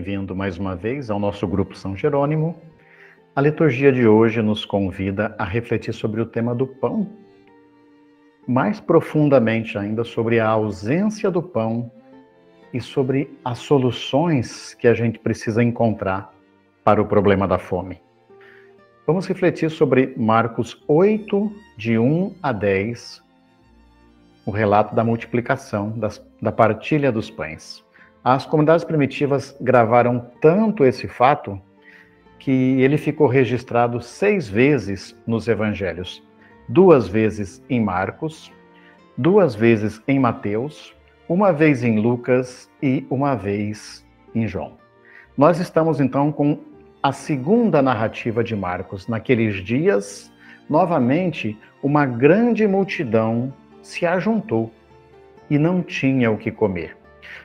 bem-vindo mais uma vez ao nosso Grupo São Jerônimo. A liturgia de hoje nos convida a refletir sobre o tema do pão, mais profundamente ainda sobre a ausência do pão e sobre as soluções que a gente precisa encontrar para o problema da fome. Vamos refletir sobre Marcos 8, de 1 a 10, o relato da multiplicação, da partilha dos pães. As comunidades primitivas gravaram tanto esse fato que ele ficou registrado 6 vezes nos evangelhos. 2 vezes em Marcos, 2 vezes em Mateus, 1 vez em Lucas e 1 vez em João. Nós estamos então com a segunda narrativa de Marcos. Naqueles dias, novamente, uma grande multidão se ajuntou e não tinha o que comer.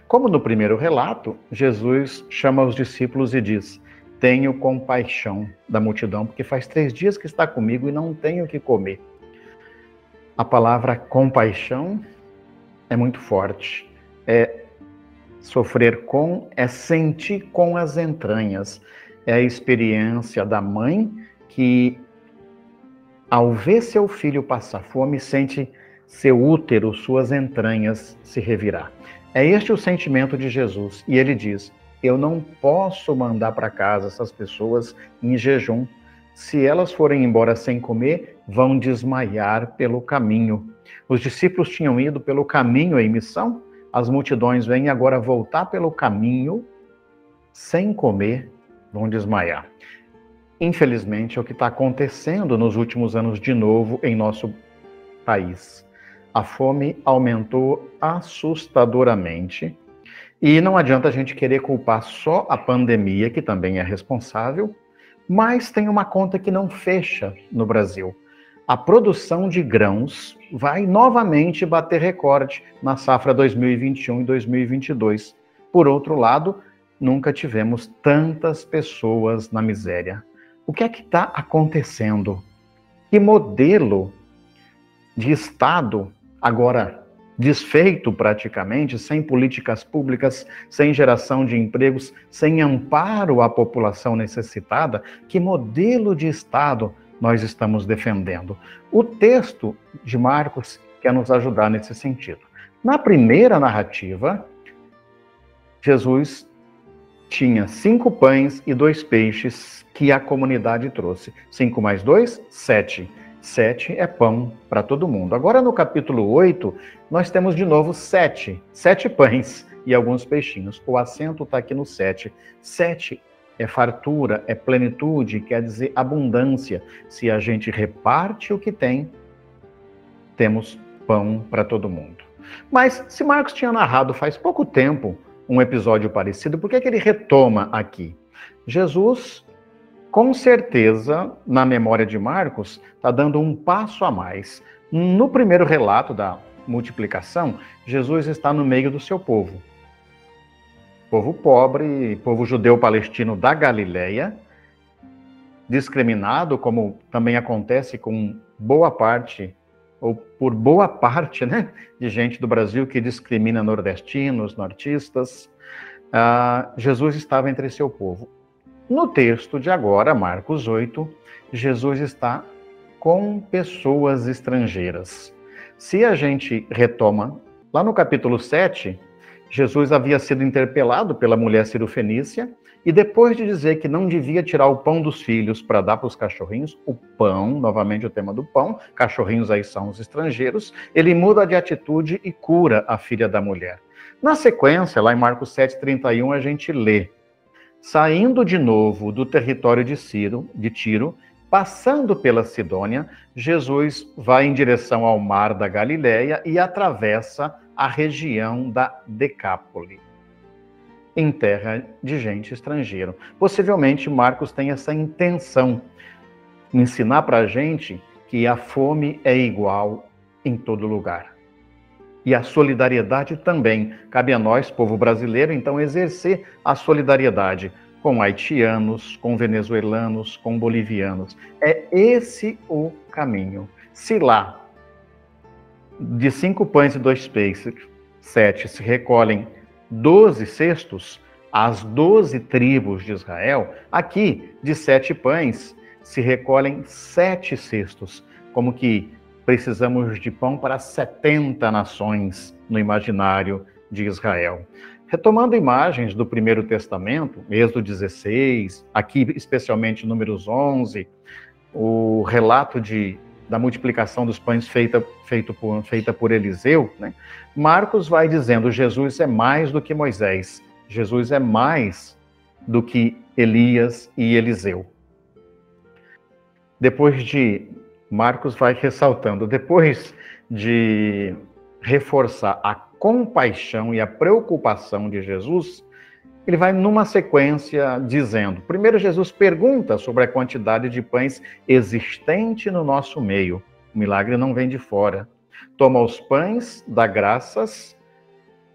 Como no primeiro relato, Jesus chama os discípulos e diz: tenho compaixão da multidão, porque faz 3 dias que está comigo e não tenho o que comer. A palavra compaixão é muito forte. É sofrer com, é sentir com as entranhas. É a experiência da mãe que, ao ver seu filho passar fome, sente seu útero, suas entranhas se revirar. É este o sentimento de Jesus. E ele diz: eu não posso mandar para casa essas pessoas em jejum. Se elas forem embora sem comer, vão desmaiar pelo caminho. Os discípulos tinham ido pelo caminho em missão. As multidões vêm agora voltar pelo caminho sem comer, vão desmaiar. Infelizmente, é o que está acontecendo nos últimos anos de novo em nosso país. A fome aumentou assustadoramente e não adianta a gente querer culpar só a pandemia, que também é responsável, mas tem uma conta que não fecha no Brasil. A produção de grãos vai novamente bater recorde na safra 2021 e 2022. Por outro lado, nunca tivemos tantas pessoas na miséria. O que é que está acontecendo? Que modelo de Estado, agora desfeito praticamente, sem políticas públicas, sem geração de empregos, sem amparo à população necessitada, que modelo de Estado nós estamos defendendo? O texto de Marcos quer nos ajudar nesse sentido. Na primeira narrativa, Jesus tinha 5 pães e 2 peixes que a comunidade trouxe. 5 mais 2, 7. 7 é pão para todo mundo. Agora, no capítulo 8, nós temos de novo 7 pães e alguns peixinhos. O acento está aqui no 7. 7 é fartura, é plenitude, quer dizer abundância. Se a gente reparte o que tem, temos pão para todo mundo. Mas se Marcos tinha narrado faz pouco tempo um episódio parecido, por que ele retoma aqui? Jesus, com certeza, na memória de Marcos, está dando um passo a mais. No primeiro relato da multiplicação, Jesus está no meio do seu povo. Povo pobre, povo judeu-palestino da Galileia, discriminado, como também acontece com boa parte, ou por boa parte, né, de gente do Brasil que discrimina nordestinos, nortistas. Jesus estava entre seu povo. No texto de agora, Marcos 8, Jesus está com pessoas estrangeiras. Se a gente retoma, lá no capítulo 7, Jesus havia sido interpelado pela mulher cirofenícia e depois de dizer que não devia tirar o pão dos filhos para dar para os cachorrinhos, o pão, novamente o tema do pão, cachorrinhos aí são os estrangeiros, ele muda de atitude e cura a filha da mulher. Na sequência, lá em Marcos 7:31, a gente lê: saindo de novo do território de Tiro, passando pela Sidônia, Jesus vai em direção ao mar da Galileia e atravessa a região da Decápole, em terra de gente estrangeira. Possivelmente Marcos tem essa intenção, ensinar para a gente que a fome é igual em todo lugar. E a solidariedade também. Cabe a nós, povo brasileiro, então, exercer a solidariedade com haitianos, com venezuelanos, com bolivianos. É esse o caminho. Se lá, de 5 pães e 2 peixes, 7 se recolhem 12 cestos, as 12 tribos de Israel, aqui, de 7 pães, se recolhem 7 cestos, como que precisamos de pão para 70 nações no imaginário de Israel. Retomando imagens do Primeiro Testamento, Êxodo 16, aqui especialmente Números 11, o relato da multiplicação dos pães feita por Eliseu, né? Marcos vai dizendo: Jesus é mais do que Moisés, Jesus é mais do que Elias e Eliseu. Marcos vai ressaltando, depois de reforçar a compaixão e a preocupação de Jesus, ele vai numa sequência dizendo: primeiro Jesus pergunta sobre a quantidade de pães existente no nosso meio. O milagre não vem de fora. Toma os pães, dá graças,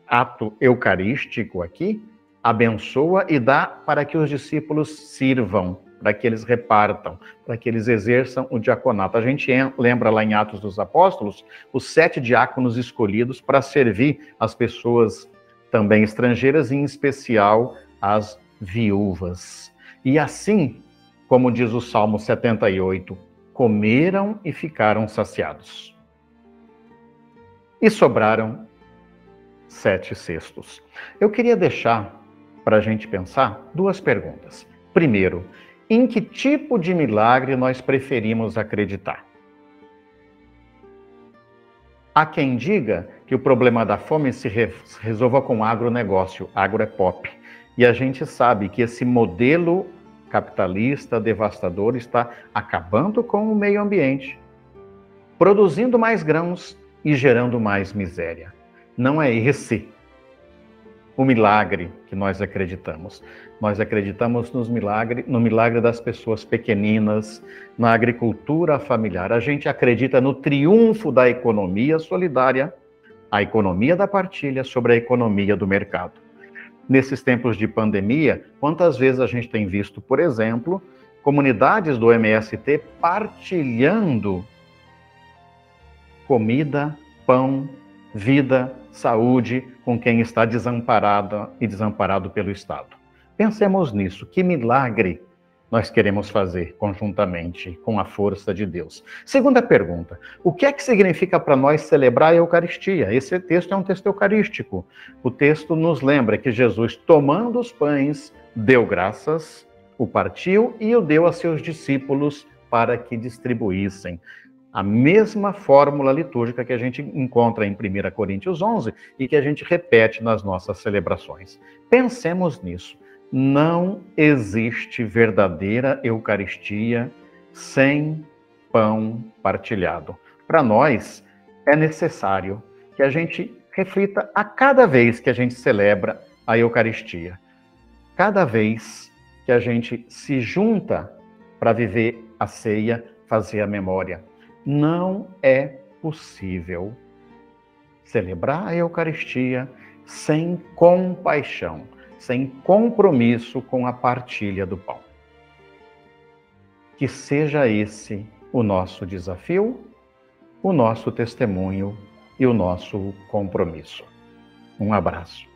ato eucarístico aqui, abençoa e dá para que os discípulos sirvam, para que eles repartam, para que eles exerçam o diaconato. A gente lembra lá em Atos dos Apóstolos, os 7 diáconos escolhidos para servir as pessoas também estrangeiras, em especial as viúvas. E assim, como diz o Salmo 78, comeram e ficaram saciados. E sobraram 7 cestos. Eu queria deixar para a gente pensar 2 perguntas. Primeiro, em que tipo de milagre nós preferimos acreditar? Há quem diga que o problema da fome se resolva com agronegócio, agro é pop. E a gente sabe que esse modelo capitalista devastador está acabando com o meio ambiente, produzindo mais grãos e gerando mais miséria. Não é esse o milagre que nós acreditamos. Nós acreditamos no milagre das pessoas pequeninas, na agricultura familiar. A gente acredita no triunfo da economia solidária, a economia da partilha sobre a economia do mercado. Nesses tempos de pandemia, quantas vezes a gente tem visto, por exemplo, comunidades do MST partilhando comida, pão, vida, saúde com quem está desamparada e desamparado pelo Estado. Pensemos nisso, que milagre nós queremos fazer conjuntamente com a força de Deus. Segunda pergunta, o que é que significa para nós celebrar a Eucaristia? Esse texto é um texto eucarístico. O texto nos lembra que Jesus, tomando os pães, deu graças, o partiu e o deu a seus discípulos para que distribuíssem. A mesma fórmula litúrgica que a gente encontra em 1 Coríntios 11 e que a gente repete nas nossas celebrações. Pensemos nisso. Não existe verdadeira Eucaristia sem pão partilhado. Para nós, é necessário que a gente reflita a cada vez que a gente celebra a Eucaristia. Cada vez que a gente se junta para viver a ceia, fazer a memória. Não é possível celebrar a Eucaristia sem compaixão, sem compromisso com a partilha do pão. Que seja esse o nosso desafio, o nosso testemunho e o nosso compromisso. Um abraço.